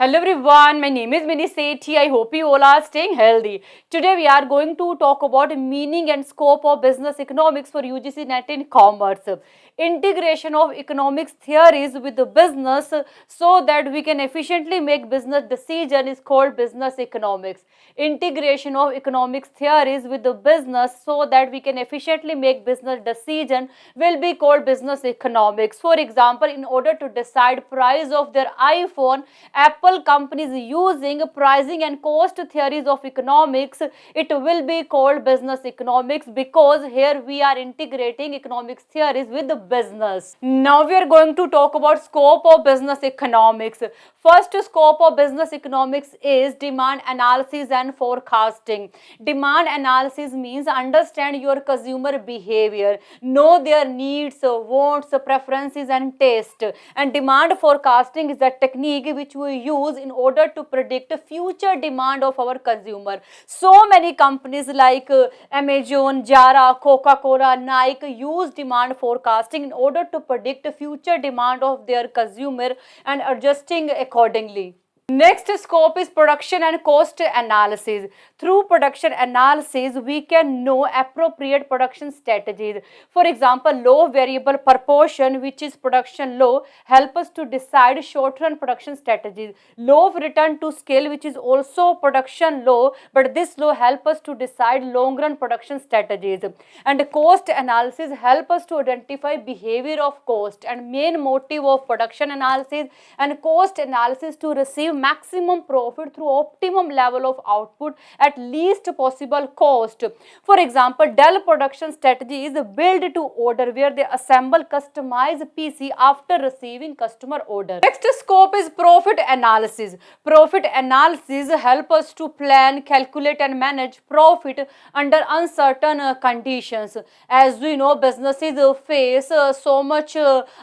Hello everyone, my name is Mini Sethi. I hope you all are staying healthy. Today we are going to talk about meaning and scope of business economics for UGC NET in commerce. Integration of economics theories with the business so that we can efficiently make business decision is called business economics. Integration of economics theories with the business so that we can efficiently make business decision will be called business economics. For example, in order to decide price of their iPhone, Apple company is using pricing and cost theories of economics. It will be called business economics because here we are integrating economics theories with the business. Now we are going to talk about scope of business economics. First scope of business economics is demand analysis and forecasting. Demand analysis means understand your consumer behavior, know their needs, wants, preferences and taste. And demand forecasting is a technique which we use in order to predict future demand of our consumer. So many companies like Amazon, Zara, Coca-Cola, Nike use demand forecasting in order to predict future demand of their consumer and adjusting accordingly. Next scope is production and cost analysis. Through production analysis, we can know appropriate production strategies. For example, low variable proportion, which is production low, help us to decide short-run production strategies. Low return to scale, which is also production low, but this low help us to decide long-run production strategies. And cost analysis help us to identify behavior of cost and main motive of production analysis and cost analysis to receive maximum profit through optimum level of output at least possible cost. For example, Dell production strategy is build to order, where they assemble customized PC after receiving customer order. Next scope is profit analysis. Profit analysis help us to plan, calculate and manage profit under uncertain conditions. As we know, businesses face so much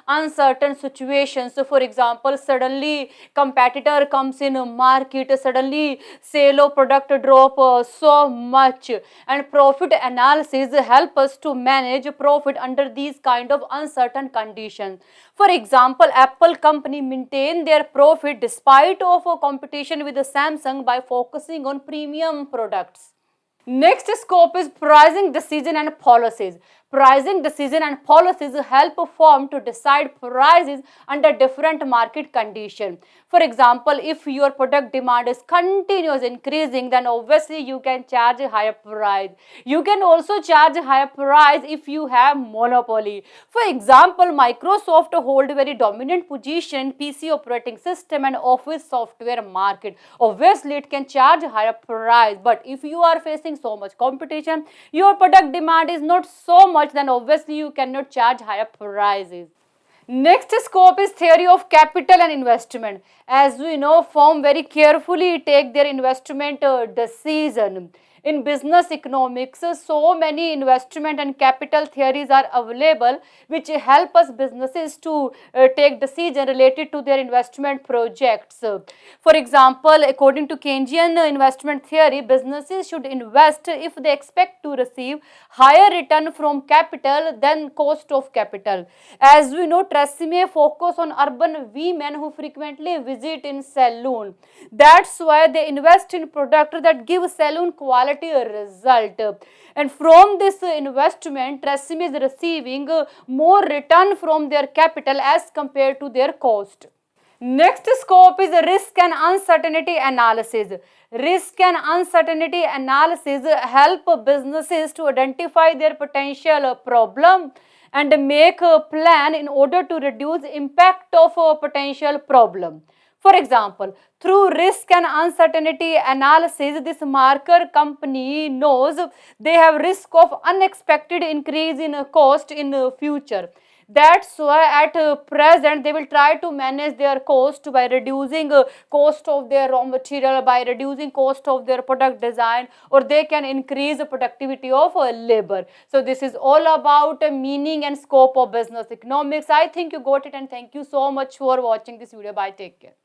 uncertain situations. For example, suddenly competitor comes in a market, suddenly sale of product drop so much, and profit analysis help us to manage profit under these kind of uncertain conditions. For example, Apple company maintain their profit despite of a competition with the Samsung by focusing on premium products. Next scope is pricing decision and policies. Pricing decision and policies help a firm to decide prices under different market conditions. For example, if your product demand is continuously increasing, then obviously you can charge a higher price. You can also charge a higher price if you have monopoly. For example, Microsoft hold a very dominant position in PC operating system and office software market. Obviously, it can charge a higher price, but if you are facing so much competition, your product demand is not so much, then obviously you cannot charge higher prices. Next scope is theory of capital and investment. As we know, firm very carefully take their investment decision. In business economics, so many investment and capital theories are available which help us businesses to take decision related to their investment projects. For example, according to Keynesian investment theory, businesses should invest if they expect to receive higher return from capital than cost of capital. As we know, Tresemme focus on urban women who frequently visit in salon. That's why they invest in product that give salon quality result, and from this investment, Tresemme is receiving more return from their capital as compared to their cost. Next scope is risk and uncertainty analysis. Risk and uncertainty analysis help businesses to identify their potential problem and make a plan in order to reduce impact of a potential problem. For example, through risk and uncertainty analysis, this marker company knows they have risk of unexpected increase in cost in the future. That's why at present they will try to manage their cost by reducing cost of their raw material, by reducing cost of their product design, or they can increase the productivity of labor. So this is all about meaning and scope of business economics. I think you got it, and thank you so much for watching this video. Bye, take care.